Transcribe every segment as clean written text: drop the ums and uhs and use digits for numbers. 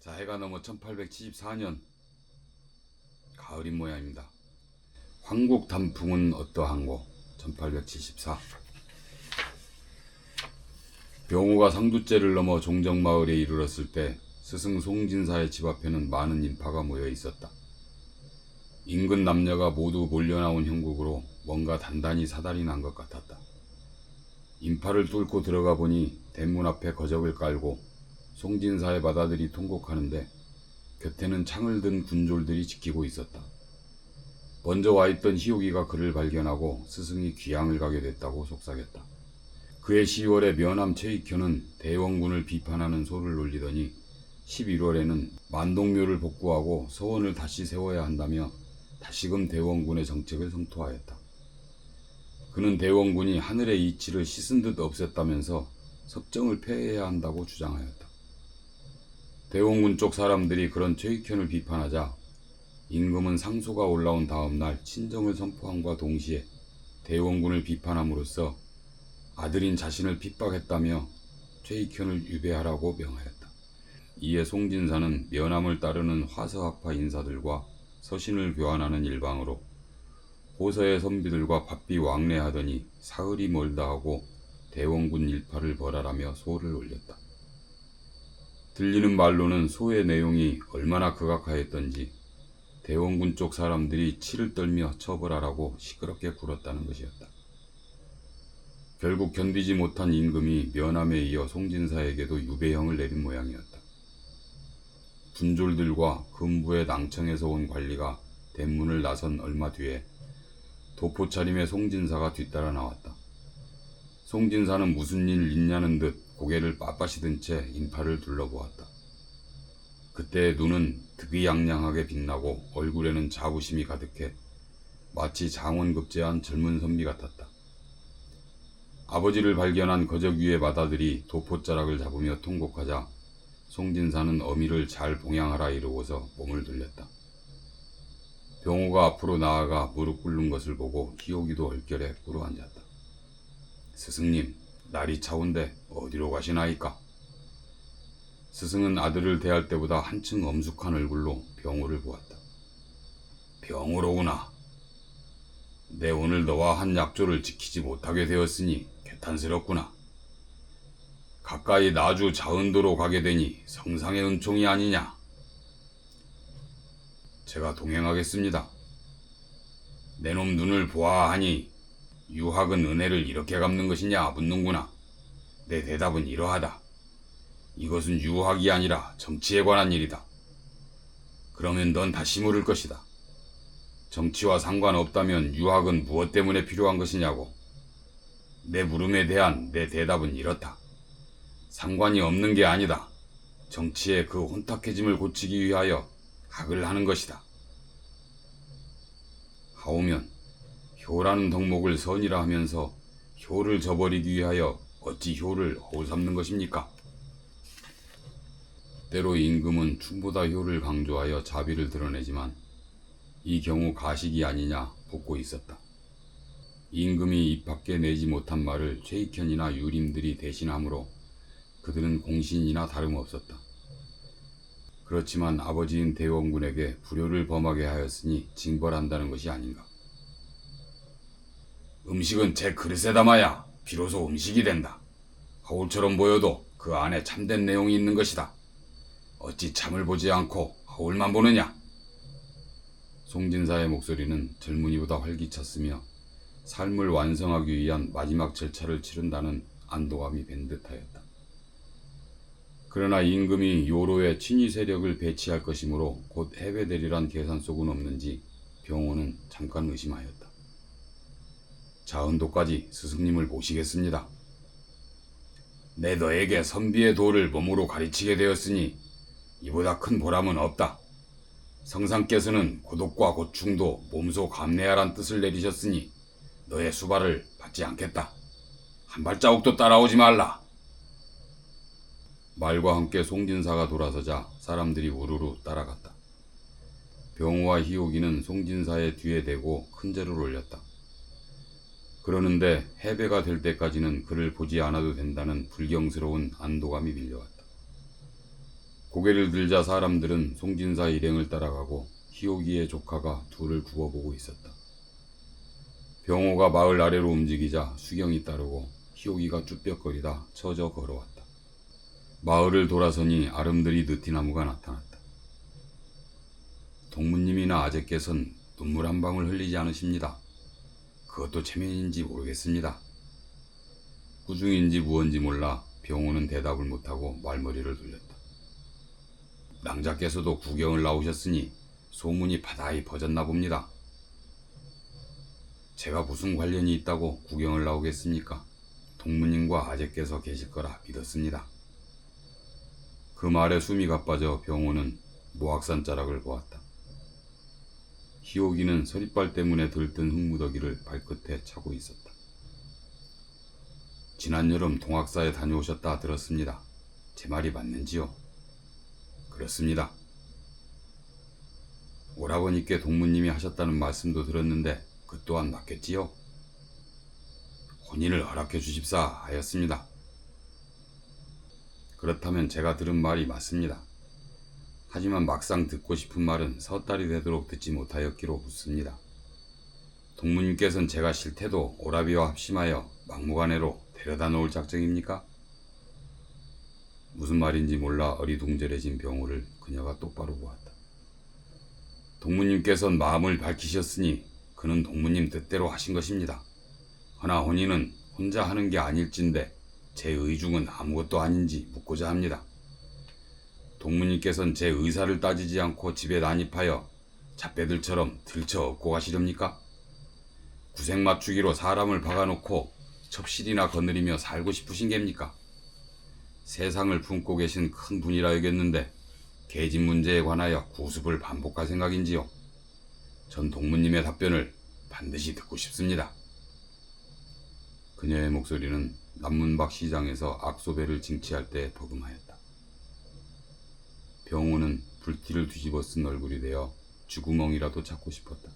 자, 해가 넘어 1874년 가을인 모양입니다. 황국 단풍은 어떠한고 1874. 병우가 상두째를 넘어 종정마을에 이르렀을 때 스승 송진사의 집 앞에는 많은 인파가 모여 있었다. 인근 남녀가 모두 몰려나온 형국으로 뭔가 단단히 사달이 난 것 같았다. 인파를 뚫고 들어가 보니 대문 앞에 거적을 깔고 송진사의 맏아들이 통곡하는데 곁에는 창을 든 군졸들이 지키고 있었다. 먼저 와있던 희옥이가 그를 발견하고 스승이 귀양을 가게 됐다고 속삭였다. 그해 10월에 면함 최익현은 대원군을 비판하는 소를 올리더니 11월에는 만동묘를 복구하고 서원을 다시 세워야 한다며 다시금 대원군의 정책을 성토하였다. 그는 대원군이 하늘의 이치를 씻은 듯 없앴다면서 섭정을 폐해야 한다고 주장하였다. 대원군 쪽 사람들이 그런 최익현을 비판하자 임금은 상소가 올라온 다음날 친정을 선포함과 동시에 대원군을 비판함으로써 아들인 자신을 핍박했다며 최익현을 유배하라고 명하였다. 이에 송진사는 면함을 따르는 화서학파 인사들과 서신을 교환하는 일방으로 호서의 선비들과 바삐 왕래하더니 사흘이 멀다 하고 대원군 일파를 벌하라며 소를 올렸다. 들리는 말로는 소의 내용이 얼마나 극악하였던지 대원군 쪽 사람들이 치를 떨며 처벌하라고 시끄럽게 굴었다는 것이었다. 결국 견디지 못한 임금이 면함에 이어 송진사에게도 유배형을 내린 모양이었다. 군졸들과 금부의 낭청에서 온 관리가 대문을 나선 얼마 뒤에 도포 차림의 송진사가 뒤따라 나왔다. 송진사는 무슨 일 있냐는 듯 고개를 빳빳이 든 채 인파를 둘러보았다. 그때의 눈은 득이양양하게 빛나고 얼굴에는 자부심이 가득해 마치 장원급제한 젊은 선비 같았다. 아버지를 발견한 거적 위의 맏아들이 도포자락을 잡으며 통곡하자 송진사는 어미를 잘 봉양하라 이르고서 몸을 돌렸다. 병호가 앞으로 나아가 무릎 꿇는 것을 보고 희옥이도 얼결에 꿇어앉았다. 스승님, 날이 차운데 어디로 가시나이까? 스승은 아들을 대할 때보다 한층 엄숙한 얼굴로 병호를 보았다. 병호로구나. 내 오늘 너와 한 약조를 지키지 못하게 되었으니 개탄스럽구나. 가까이 나주 자은도로 가게 되니 성상의 은총이 아니냐. 제가 동행하겠습니다. 내 놈 눈을 보아하니 유학은 은혜를 이렇게 갚는 것이냐 묻는구나. 내 대답은 이러하다. 이것은 유학이 아니라 정치에 관한 일이다. 그러면 넌 다시 물을 것이다. 정치와 상관없다면 유학은 무엇 때문에 필요한 것이냐고. 내 물음에 대한 내 대답은 이렇다. 상관이 없는 게 아니다. 정치의 그 혼탁해짐을 고치기 위하여 학을 하는 것이다. 하오면 효라는 덕목을 선이라 하면서 효를 저버리기 위하여 어찌 효를 허우삼는 것입니까? 때로 임금은 충보다 효를 강조하여 자비를 드러내지만 이 경우 가식이 아니냐 볶고 있었다. 임금이 입 밖에 내지 못한 말을 최익현이나 유림들이 대신하므로 그들은 공신이나 다름없었다. 그렇지만 아버지인 대원군에게 불효를 범하게 하였으니 징벌한다는 것이 아닌가. 음식은 제 그릇에 담아야 비로소 음식이 된다. 허울처럼 보여도 그 안에 참된 내용이 있는 것이다. 어찌 참을 보지 않고 허울만 보느냐. 송진사의 목소리는 젊은이보다 활기찼으며 삶을 완성하기 위한 마지막 절차를 치른다는 안도감이 밴 듯하였다. 그러나 임금이 요로에 친위 세력을 배치할 것이므로 곧 해배되리란 계산 속은 없는지 병호는 잠깐 의심하였다. 자은도까지 스승님을 모시겠습니다. 내 너에게 선비의 도를 몸으로 가르치게 되었으니 이보다 큰 보람은 없다. 성상께서는 고독과 고충도 몸소 감내하란 뜻을 내리셨으니 너의 수발을 받지 않겠다. 한 발자국도 따라오지 말라. 말과 함께 송진사가 돌아서자 사람들이 우르르 따라갔다. 병호와 희옥이는 송진사의 뒤에 대고 큰 절을 올렸다. 그러는데 해배가 될 때까지는 그를 보지 않아도 된다는 불경스러운 안도감이 밀려왔다. 고개를 들자 사람들은 송진사 일행을 따라가고 희옥이의 조카가 둘을 굽어보고 있었다. 병호가 마을 아래로 움직이자 수경이 따르고 희옥이가 쭈뼛거리다 처져 걸어왔다. 마을을 돌아서니 아름드리 느티나무가 나타났다. 동무님이나 아재께선 눈물 한 방울 흘리지 않으십니다. 그것도 체면인지 모르겠습니다. 꾸중인지 무언지 몰라 병호는 대답을 못하고 말머리를 돌렸다. 낭자께서도 구경을 나오셨으니 소문이 바다히 퍼졌나 봅니다. 제가 무슨 관련이 있다고 구경을 나오겠습니까? 동무님과 아재께서 계실 거라 믿었습니다. 그 말에 숨이 가빠져 병호는 모악산 자락을 보았다. 희옥이는 서리빨 때문에 들뜬 흙무더기를 발끝에 차고 있었다. 지난 여름 동학사에 다녀오셨다 들었습니다. 제 말이 맞는지요? 그렇습니다. 오라버니께 동무님이 하셨다는 말씀도 들었는데 그 또한 맞겠지요? 혼인을 허락해 주십사 하였습니다. 그렇다면 제가 들은 말이 맞습니다. 하지만 막상 듣고 싶은 말은 섣달이 되도록 듣지 못하였기로 묻습니다. 동무님께서는 제가 싫대도 오라비와 합심하여 막무가내로 데려다 놓을 작정입니까? 무슨 말인지 몰라 어리둥절해진 병호를 그녀가 똑바로 보았다. 동무님께서는 마음을 밝히셨으니 그는 동무님 뜻대로 하신 것입니다. 허나 혼인은 혼자 하는 게 아닐진데 제 의중은 아무것도 아닌지 묻고자 합니다. 동무님께서는 제 의사를 따지지 않고 집에 난입하여 잡배들처럼 들쳐 업고 가시렵니까? 구색 맞추기로 사람을 박아놓고 첩실이나 거느리며 살고 싶으신 geb니까? 세상을 품고 계신 큰 분이라 여겼는데 계집 문제에 관하여 구습을 반복할 생각인지요? 전 동무님의 답변을 반드시 듣고 싶습니다. 그녀의 목소리는 남문박 시장에서 악소배를 징치할 때 버금하였다. 병호는 불티를 뒤집어 쓴 얼굴이 되어 쥐구멍이라도 찾고 싶었다.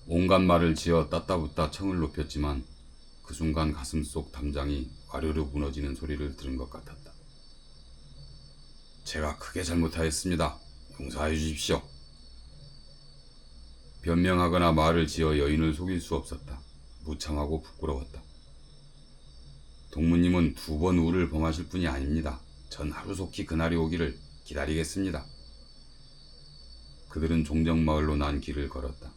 온갖 말을 지어 따따붙다 청을 높였지만 그 순간 가슴 속 담장이 와르르 무너지는 소리를 들은 것 같았다. 제가 크게 잘못하였습니다. 용서해 주십시오. 변명하거나 말을 지어 여인을 속일 수 없었다. 무참하고 부끄러웠다. 동무님은 2번 우를 범하실 분이 아닙니다. 전 하루속히 그날이 오기를 기다리겠습니다. 그들은 종정마을로 난 길을 걸었다.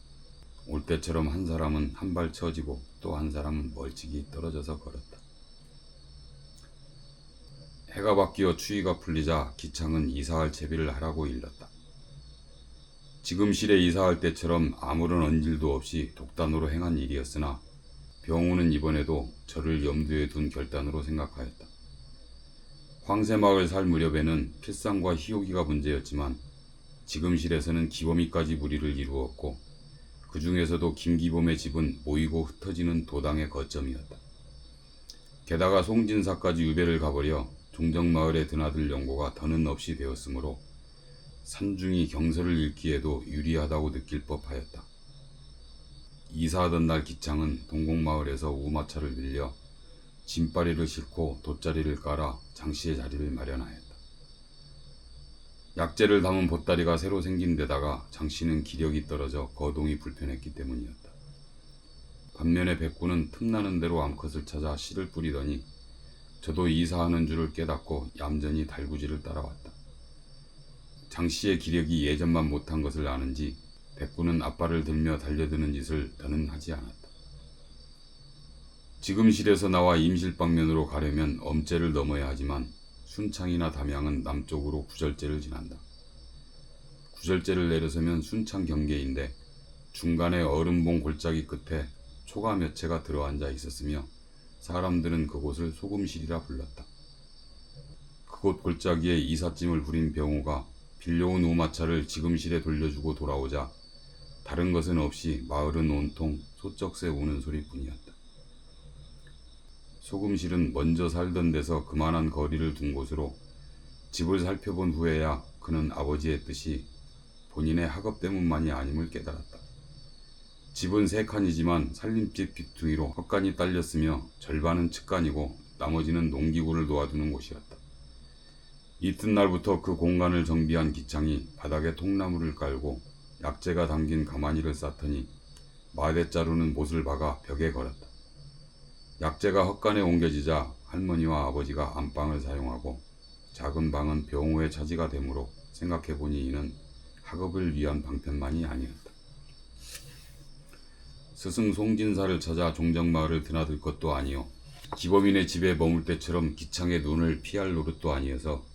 올 때처럼 한 사람은 한 발 처지고 또 한 사람은 멀찍이 떨어져서 걸었다. 해가 바뀌어 추위가 풀리자 기창은 이사할 채비를 하라고 일렀다. 지금 실에 이사할 때처럼 아무런 언질도 없이 독단으로 행한 일이었으나 병호는 이번에도 저를 염두에 둔 결단으로 생각하였다. 황새마을 살 무렵에는 필상과 희옥이가 문제였지만 지금 실에서는 기범이까지 무리를 이루었고 그 중에서도 김기범의 집은 모이고 흩어지는 도당의 거점이었다. 게다가 송진사까지 유배를 가버려 종정마을에 드나들 연고가 더는 없이 되었으므로 산중이 경서를 읽기에도 유리하다고 느낄 법하였다. 이사하던 날 기창은 동곡마을에서 우마차를 빌려 짐바리를 싣고 돗자리를 깔아 장씨의 자리를 마련하였다. 약재를 담은 보따리가 새로 생긴 데다가 장씨는 기력이 떨어져 거동이 불편했기 때문이었다. 반면에 백구는 틈나는 대로 암컷을 찾아 씨를 뿌리더니 저도 이사하는 줄을 깨닫고 얌전히 달구지를 따라왔다. 장씨의 기력이 예전만 못한 것을 아는지 백구는 앞발을 들며 달려드는 짓을 더는 하지 않았다. 지금 실에서 나와 임실방면으로 가려면 엄제를 넘어야 하지만 순창이나 담양은 남쪽으로 구절제를 지난다. 구절제를 내려서면 순창 경계인데 중간에 얼음봉 골짜기 끝에 초가 몇 채가 들어앉아 있었으며 사람들은 그곳을 소금실이라 불렀다. 그곳 골짜기에 이삿짐을 부린 병호가 빌려온 우마차를 지금실에 돌려주고 돌아오자 다른 것은 없이 마을은 온통 소쩍새 우는 소리뿐이었다. 소금실은 먼저 살던 데서 그만한 거리를 둔 곳으로 집을 살펴본 후에야 그는 아버지의 뜻이 본인의 학업 때문만이 아님을 깨달았다. 집은 3칸이지만 살림집 빗둥이로 헛간이 딸렸으며 절반은 측간이고 나머지는 농기구를 놓아두는 곳이었다. 이튿날부터 그 공간을 정비한 기창이 바닥에 통나무를 깔고 약재가 담긴 가마니를 쌓더니 마대자루는 못을 박아 벽에 걸었다. 약재가 헛간에 옮겨지자 할머니와 아버지가 안방을 사용하고 작은 방은 병호의 차지가 되므로 생각해보니 이는 학업을 위한 방편만이 아니었다. 스승 송진사를 찾아 종정마을을 드나들 것도 아니요 기범인의 집에 머물 때처럼 기창의 눈을 피할 노릇도 아니어서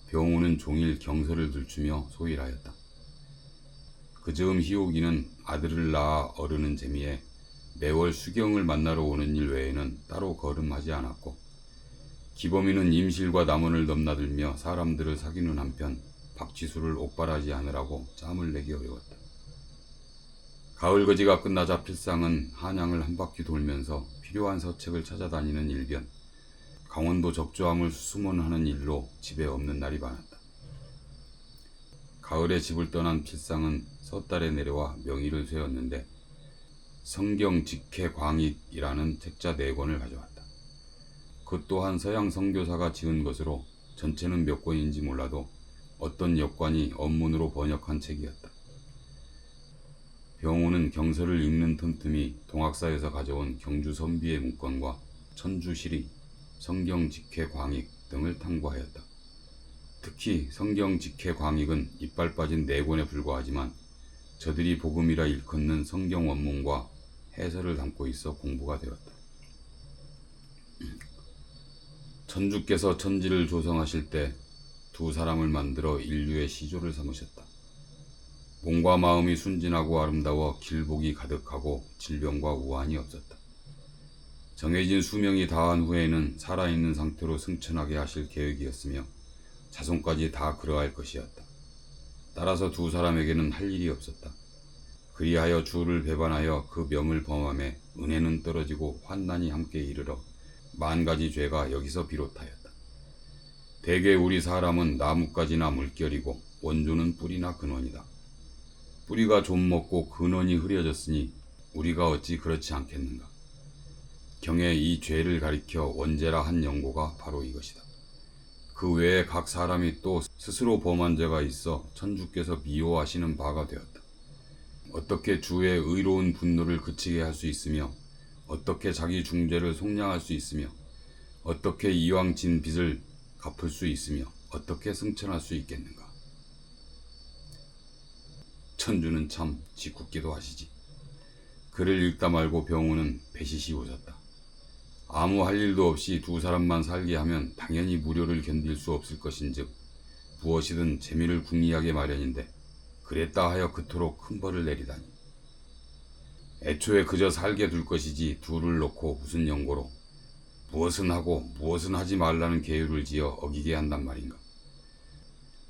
병호는 종일 경서를 들추며 소일하였다. 그 즈음 희옥이는 아들을 낳아 어르는 재미에 매월 수경을 만나러 오는 일 외에는 따로 거름하지 않았고 기범이는 임실과 남원을 넘나들며 사람들을 사귀는 한편 박지수를 옥발하지 않으라고 짬을 내기 어려웠다. 가을거지가 끝나자 필상은 한양을 한 바퀴 돌면서 필요한 서책을 찾아다니는 일변 강원도 적조함을 수수문하는 일로 집에 없는 날이 많았다. 가을에 집을 떠난 필상은 섣달에 내려와 명의를 세웠는데 성경 직해 광익이라는 책자 4권을 가져왔다. 그 또한 서양 선교사가 지은 것으로 전체는 몇 권인지 몰라도 어떤 역관이 언문으로 번역한 책이었다. 병호는 경서를 읽는 틈틈이 동학사에서 가져온 경주 선비의 문건과 천주 시리, 성경 직해 광익 등을 탐구하였다. 특히 성경 직해 광익은 이빨 빠진 4권에 불과하지만 저들이 복음이라 일컫는 성경 원문과 해설을 담고 있어 공부가 되었다. 천주께서 천지를 조성하실 때 2사람을 만들어 인류의 시조를 삼으셨다. 몸과 마음이 순진하고 아름다워 길복이 가득하고 질병과 우환이 없었다. 정해진 수명이 다한 후에는 살아있는 상태로 승천하게 하실 계획이었으며 자손까지 다 그러할 것이었다. 따라서 2사람에게는 할 일이 없었다. 그리하여 주를 배반하여 그 명을 범함에 은혜는 떨어지고 환난이 함께 이르러 10,000가지 죄가 여기서 비롯하였다. 대개 우리 사람은 나뭇가지나 물결이고 원조는 뿌리나 근원이다. 뿌리가 좀 먹고 근원이 흐려졌으니 우리가 어찌 그렇지 않겠는가. 경에 이 죄를 가리켜 원죄라 한 연고가 바로 이것이다. 그 외에 각 사람이 또 스스로 범한 죄가 있어 천주께서 미워하시는 바가 되었다. 어떻게 주의 의로운 분노를 그치게 할 수 있으며 어떻게 자기 중죄를 속량할 수 있으며 어떻게 이왕 진 빚을 갚을 수 있으며 어떻게 승천할 수 있겠는가. 천주는 참 짓궂기도 하시지. 글을 읽다 말고 병호는 배시시 웃었다. 아무 할 일도 없이 2사람만 살게 하면 당연히 무료를 견딜 수 없을 것인즉 무엇이든 재미를 궁리하게 마련인데 그랬다 하여 그토록 큰 벌을 내리다니. 애초에 그저 살게 둘 것이지 둘을 놓고 무슨 연고로 무엇은 하고 무엇은 하지 말라는 계율을 지어 어기게 한단 말인가.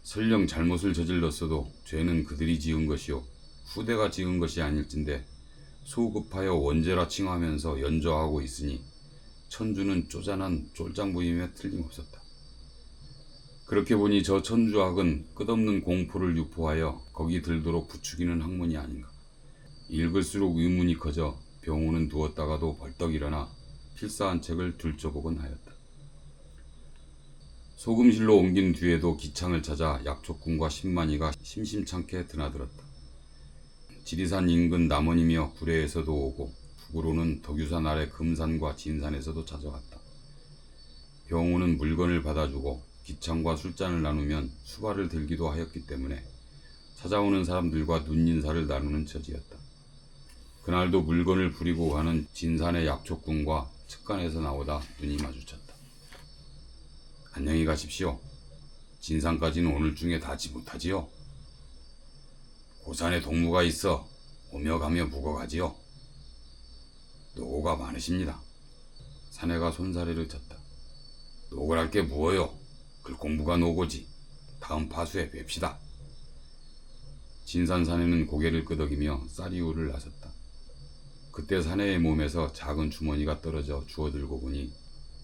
설령 잘못을 저질렀어도 죄는 그들이 지은 것이요 후대가 지은 것이 아닐진데 소급하여 원죄라 칭하면서 연조하고 있으니 천주는 쪼잔한 쫄장부임에 틀림없었다. 그렇게 보니 저 천주학은 끝없는 공포를 유포하여 거기 들도록 부추기는 학문이 아닌가. 읽을수록 의문이 커져 병호는 두었다가도 벌떡 일어나 필사한 책을 들춰보곤 하였다. 소금실로 옮긴 뒤에도 기창을 찾아 약초꾼과 신만이가 심심찮게 드나들었다. 지리산 인근 남원이며 구례에서도 오고 북으로는 덕유산 아래 금산과 진산에서도 찾아왔다. 병호는 물건을 받아주고 기창과 술잔을 나누면 수발을 들기도 하였기 때문에 찾아오는 사람들과 눈인사를 나누는 처지였다. 그날도 물건을 부리고 가는 진산의 약초꾼과 측간에서 나오다 눈이 마주쳤다. 안녕히 가십시오. 진산까지는 오늘 중에 닿지 못하지요. 고산에 동무가 있어 오며 가며 묵어가지요. 노고가 많으십니다. 사내가 손사래를 쳤다. 노고랄 게 무어요. 글 공부가 노고지. 다음 파수에 뵙시다. 진산 사내는 고개를 끄덕이며 쌀이울을 나섰다. 그때 사내의 몸에서 작은 주머니가 떨어져 주워들고 보니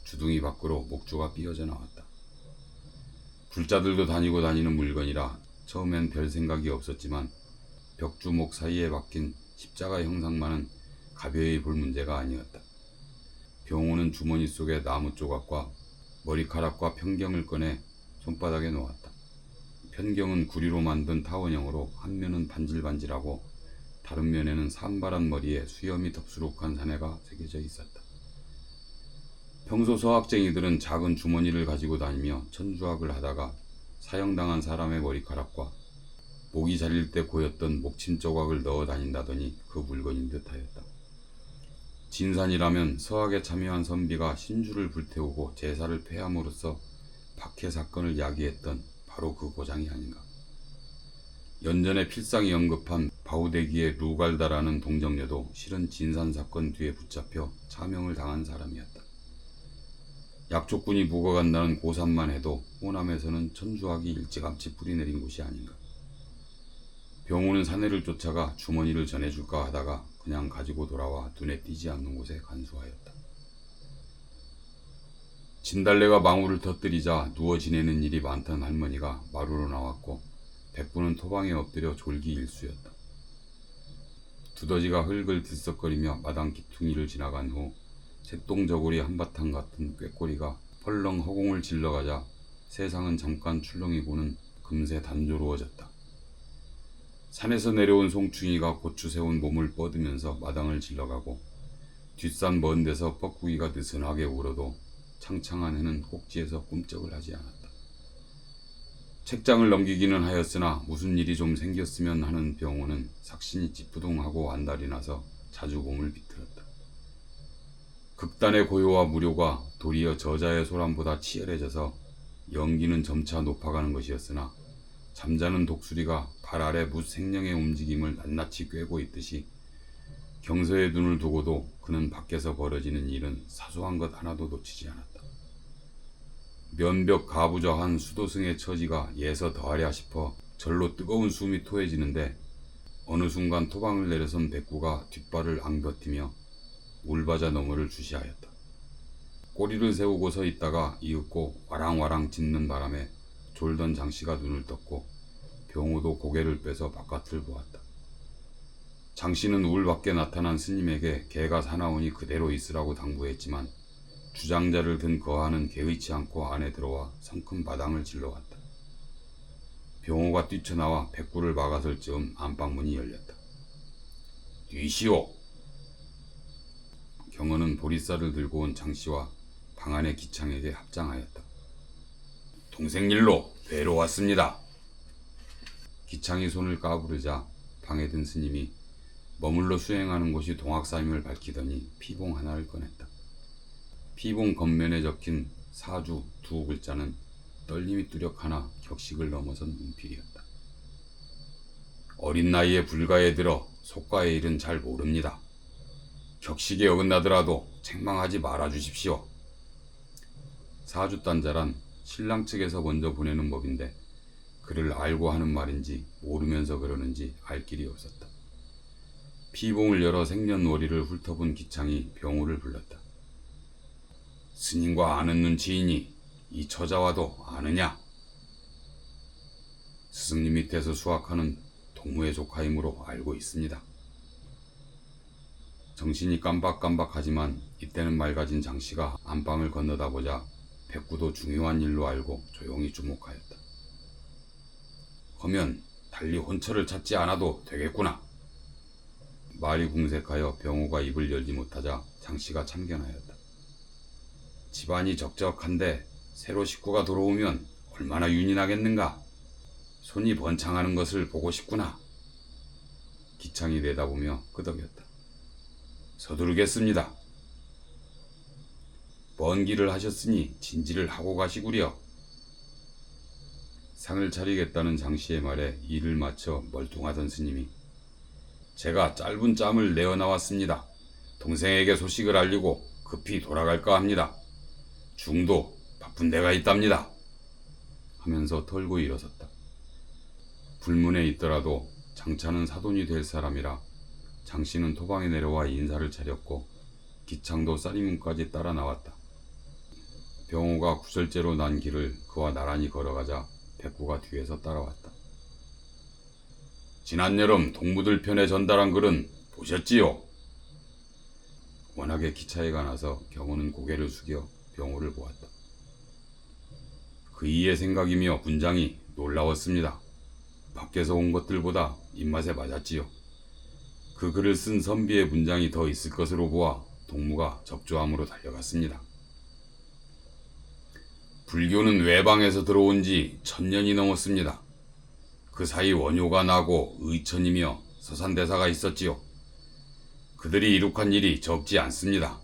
주둥이 밖으로 목주가 삐어져 나왔다. 불자들도 다니고 다니는 물건이라 처음엔 별 생각이 없었지만 벽주목 사이에 박힌 십자가 형상만은 가벼이 볼 문제가 아니었다. 병호는 주머니 속에 나무 조각과 머리카락과 편경을 꺼내 손바닥에 놓았다. 편경은 구리로 만든 타원형으로 한 면은 반질반질하고 다른 면에는 산발한 머리에 수염이 덥수룩한 사내가 새겨져 있었다. 평소 서학쟁이들은 작은 주머니를 가지고 다니며 천주학을 하다가 사형당한 사람의 머리카락과 목이 자릴 때 고였던 목침 조각을 넣어 다닌다더니 그 물건인 듯하였다. 진산이라면 서학에 참여한 선비가 신주를 불태우고 제사를 폐함으로써 박해 사건을 야기했던 바로 그 고장이 아닌가. 연전에 필상이 언급한 바우데기의 루갈다라는 동정녀도 실은 진산 사건 뒤에 붙잡혀 차명을 당한 사람이었다. 약초꾼이 묵어간다는 고산만 해도 호남에서는 천주학이 일찌감치 뿌리내린 곳이 아닌가. 병호는 사내를 쫓아가 주머니를 전해줄까 하다가 그냥 가지고 돌아와 눈에 띄지 않는 곳에 간수하였다. 진달래가 망울을 터뜨리자 누워 지내는 일이 많던 할머니가 마루로 나왔고 백부는 토방에 엎드려 졸기일수였다. 두더지가 흘글 들썩거리며 마당 기퉁이를 지나간 후 색동저고리 한바탕 같은 꾀꼬리가 펄렁 허공을 질러가자 세상은 잠깐 출렁이고는 금세 단조로워졌다. 산에서 내려온 송충이가 고추 세운 몸을 뻗으면서 마당을 질러가고 뒷산 먼 데서 뻐꾸기가 느슨하게 울어도 창창한 해는 꼭지에서 꿈쩍을 하지 않았다. 책장을 넘기기는 하였으나 무슨 일이 좀 생겼으면 하는 병호는 삭신이 찌푸둥하고 안달이 나서 자주 몸을 비틀었다. 극단의 고요와 무료가 도리어 저자의 소란보다 치열해져서 연기는 점차 높아가는 것이었으나 잠자는 독수리가 발 아래 무생명의 움직임을 낱낱이 꿰고 있듯이 경서의 눈을 두고도 그는 밖에서 벌어지는 일은 사소한 것 하나도 놓치지 않았다. 면벽 가부좌한 수도승의 처지가 예서 더하랴 싶어 절로 뜨거운 숨이 토해지는데 어느 순간 토방을 내려선 백구가 뒷발을 앙버티며 울바자 너머를 주시하였다. 꼬리를 세우고 서 있다가 이윽고 와랑와랑 짖는 바람에 졸던 장씨가 눈을 떴고 병호도 고개를 빼서 바깥을 보았다. 장씨는 울 밖에 나타난 스님에게 개가 사나우니 그대로 있으라고 당부했지만 주장자를 든 거하는 개의치 않고 안에 들어와 성큼 마당을 질러왔다. 병호가 뛰쳐나와 백구를 막아설 즈음 안방문이 열렸다. 뒤시오. 경호는 보리쌀을 들고 온 장씨와 방 안의 기창에게 합장하였다. 동생 일로 뵈러 왔습니다. 기창이 손을 까부르자 방에 든 스님이 머물러 수행하는 곳이 동학사임을 밝히더니 피봉 하나를 꺼냈다. 피봉 겉면에 적힌 사주 두 글자는 떨림이 뚜렷하나 격식을 넘어선 문필이었다. 어린 나이에 불가에 들어 속가의 일은 잘 모릅니다. 격식에 어긋나더라도 책망하지 말아주십시오. 사주단자란 신랑 측에서 먼저 보내는 법인데 그를 알고 하는 말인지 모르면서 그러는지 알 길이 없었다. 피봉을 열어 생년월일을 훑어본 기창이 병호를 불렀다. 스님과 아는 눈치이니 이 처자와도 아느냐? 스승님 밑에서 수학하는 동무의 조카이므로 알고 있습니다. 정신이 깜박깜박하지만 이때는 맑아진 장씨가 안방을 건너다 보자 백구도 중요한 일로 알고 조용히 주목하였다. 허면 달리 혼처를 찾지 않아도 되겠구나. 말이 궁색하여 병호가 입을 열지 못하자 장씨가 참견하였다. 집안이 적적한데 새로 식구가 들어오면 얼마나 윤이 나겠는가. 손이 번창하는 것을 보고 싶구나. 기창이 내다보며 끄덕였다. 서두르겠습니다. 먼 길을 하셨으니 진지를 하고 가시구려. 상을 차리겠다는 장씨의 말에 이를 맞춰 멀뚱하던 스님이 제가 짧은 짬을 내어 나왔습니다. 동생에게 소식을 알리고 급히 돌아갈까 합니다. 중도 바쁜 데가 있답니다. 하면서 털고 일어섰다. 불문에 있더라도 장차는 사돈이 될 사람이라 장씨는 토방에 내려와 인사를 차렸고 기창도 쌀이문까지 따라 나왔다. 병호가 구절제로 난 길을 그와 나란히 걸어가자 백구가 뒤에서 따라왔다. 지난 여름 동무들 편에 전달한 글은 보셨지요? 워낙에 기차에 관해서 경호는 고개를 숙여 병호를 보았다. 그이의 생각이며 분장이 놀라웠습니다. 밖에서 온 것들보다 입맛에 맞았지요. 그 글을 쓴 선비의 분장이 더 있을 것으로 보아 동무가 적조함으로 달려갔습니다. 불교는 외방에서 들어온 지 1000년이 넘었습니다. 그 사이 원효가 나고 의천이며 서산대사가 있었지요. 그들이 이룩한 일이 적지 않습니다.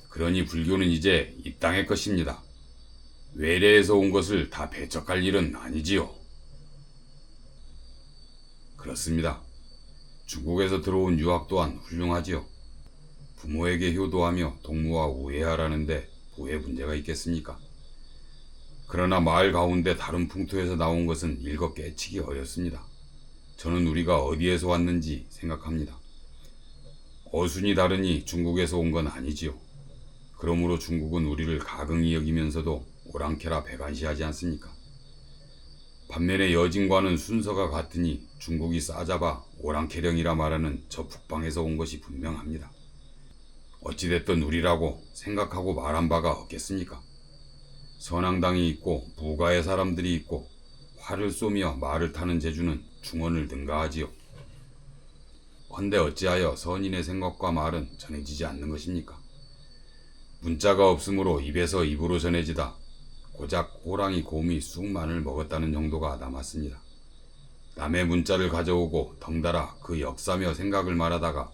그러니 불교는 이제 이 땅의 것입니다. 외래에서 온 것을 다 배척할 일은 아니지요. 그렇습니다. 중국에서 들어온 유학 또한 훌륭하지요. 부모에게 효도하며 동무와 우애하라는데 뭐에 문제가 있겠습니까? 그러나 마을 가운데 다른 풍토에서 나온 것은 읽어 깨치기 어렵습니다. 저는 우리가 어디에서 왔는지 생각합니다. 어순이 다르니 중국에서 온 건 아니지요. 그러므로 중국은 우리를 가긍히 여기면서도 오랑캐라 배관시하지 않습니까? 반면에 여진과는 순서가 같으니 중국이 싸잡아 오랑캐령이라 말하는 저 북방에서 온 것이 분명합니다. 어찌됐든 우리라고 생각하고 말한 바가 없겠습니까? 선앙당이 있고 무가의 사람들이 있고 활을 쏘며 말을 타는 재주는 중언을 능가하지요. 헌데 어찌하여 선인의 생각과 말은 전해지지 않는 것입니까? 문자가 없으므로 입에서 입으로 전해지다 고작 호랑이 곰이 쑥만을 먹었다는 정도가 남았습니다. 남의 문자를 가져오고 덩달아 그 역사며 생각을 말하다가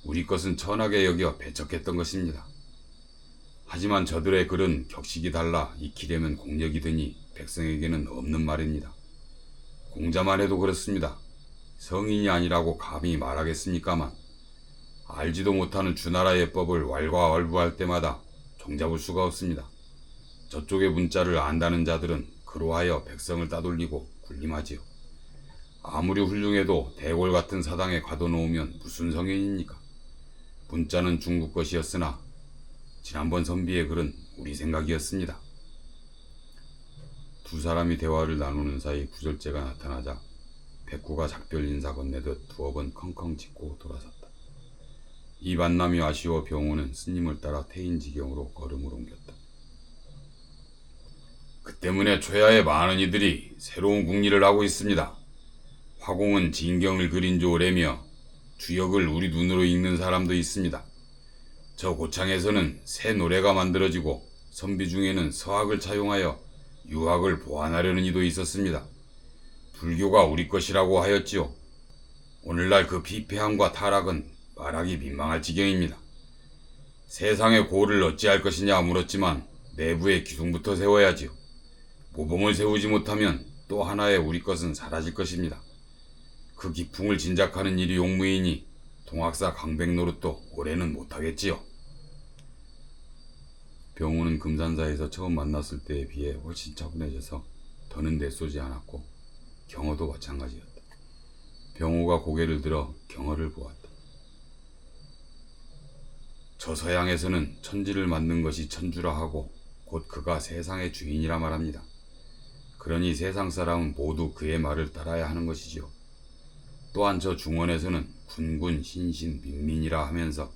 우리 것은 천하게 여겨 배척했던 것입니다. 하지만 저들의 글은 격식이 달라 익히려면 공력이 드니 백성에게는 없는 말입니다. 공자만 해도 그렇습니다. 성인이 아니라고 감히 말하겠습니까만 알지도 못하는 주나라의 법을 왈가왈부할 때마다 종잡을 수가 없습니다. 저쪽의 문자를 안다는 자들은 그로하여 백성을 따돌리고 군림하지요. 아무리 훌륭해도 대궐 같은 사당에 가둬놓으면 무슨 성인입니까? 문자는 중국 것이었으나 지난번 선비의 글은 우리 생각이었습니다. 두 사람이 대화를 나누는 사이 구절제가 나타나자 백구가 작별 인사 건네듯 두어 번 컹컹 짚고 돌아섰다. 이 만남이 아쉬워 병호는 스님을 따라 태인지경으로 걸음을 옮겼다. 그 때문에 초야에 많은 이들이 새로운 궁리를 하고 있습니다. 화공은 진경을 그린 지 오래며 주역을 우리 눈으로 읽는 사람도 있습니다. 저 고창에서는 새 노래가 만들어지고 선비 중에는 서학을 차용하여 유학을 보완하려는 이도 있었습니다. 불교가 우리 것이라고 하였지요. 오늘날 그 피폐함과 타락은 말하기 민망할 지경입니다. 세상의 고를 어찌할 것이냐 물었지만 내부의 기둥부터 세워야지요. 모범을 세우지 못하면 또 하나의 우리 것은 사라질 것입니다. 그 기풍을 진작하는 일이 용무이니 동학사 강백 노릇도 올해는 못하겠지요. 병우는 금산사에서 처음 만났을 때에 비해 훨씬 차분해져서 더는 내쏘지 않았고 경어도 마찬가지였다. 병우가 고개를 들어 경어를 보았다. 저 서양에서는 천지를 만든 것이 천주라 하고 곧 그가 세상의 주인이라 말합니다. 그러니 세상 사람은 모두 그의 말을 따라야 하는 것이지요. 또한 저 중원에서는 군군, 신신, 민민이라 하면서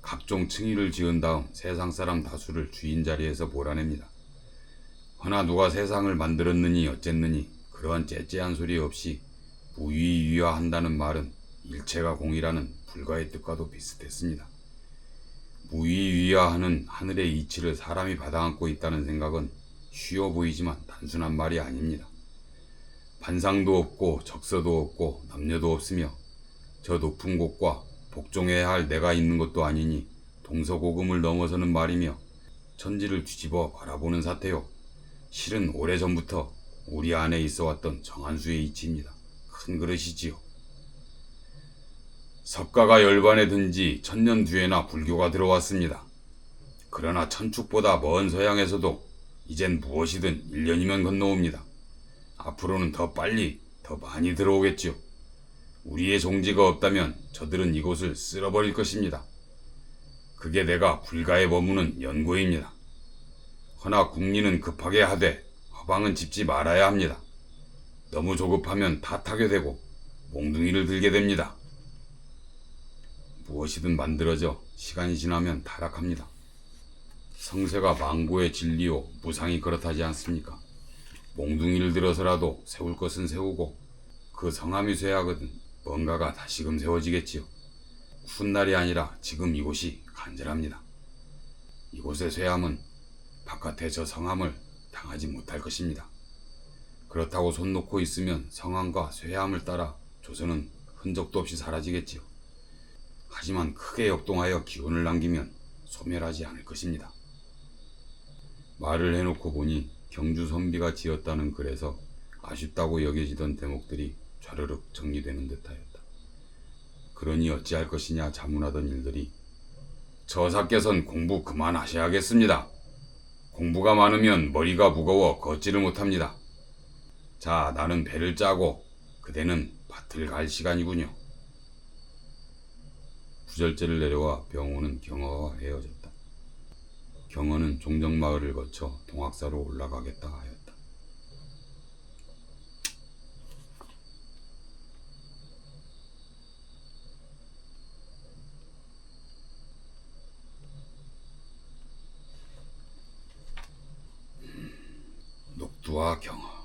각종 칭의를 지은 다음 세상 사람 다수를 주인 자리에서 몰아냅니다. 허나 누가 세상을 만들었느니 어쨌느니 그러한 째째한 소리 없이 무위위화한다는 말은 일체가 공이라는 불가의 뜻과도 비슷했습니다. 무위위화하는 하늘의 이치를 사람이 받아안고 있다는 생각은 쉬워 보이지만 단순한 말이 아닙니다. 반상도 없고 적서도 없고 남녀도 없으며 저 높은 곳과 복종해야 할 내가 있는 것도 아니니 동서고금을 넘어서는 말이며 천지를 뒤집어 바라보는 사태요. 실은 오래전부터 우리 안에 있어왔던 정한수의 이치입니다. 큰 그릇이지요. 석가가 열반에 든 지 1000년 뒤에나 불교가 들어왔습니다. 그러나 천축보다 먼 서양에서도 이젠 무엇이든 1년이면 건너옵니다. 앞으로는 더 빨리, 더 많이 들어오겠지요. 우리의 종지가 없다면 저들은 이곳을 쓸어버릴 것입니다. 그게 내가 불가에 머무는 연고입니다. 허나 국리는 급하게 하되 허방은 짚지 말아야 합니다. 너무 조급하면 탓하게 되고 몽둥이를 들게 됩니다. 무엇이든 만들어져 시간이 지나면 타락합니다. 성세가 망고의 진리요 무상이 그렇다지 않습니까? 몽둥이를 들어서라도 세울 것은 세우고 그 성함이 쇠하거든 뭔가가 다시금 세워지겠지요. 훗날이 아니라 지금 이곳이 간절합니다. 이곳의 쇠함은 바깥의 저 성함을 당하지 못할 것입니다. 그렇다고 손 놓고 있으면 성함과 쇠함을 따라 조선은 흔적도 없이 사라지겠지요. 하지만 크게 역동하여 기운을 남기면 소멸하지 않을 것입니다. 말을 해놓고 보니 경주 선비가 지었다는 글에서 아쉽다고 여겨지던 대목들이 좌르륵 정리되는 듯하였다. 그러니 어찌할 것이냐 자문하던 일들이 저사께선 공부 그만하셔야겠습니다. 공부가 많으면 머리가 무거워 걷지를 못합니다. 자, 나는 배를 짜고 그대는 밭을 갈 시간이군요. 부절제를 내려와 병호는 경어와 헤어졌다. 경어는 종정마을을 거쳐 동학사로 올라가겠다 하였다. 녹두와 경어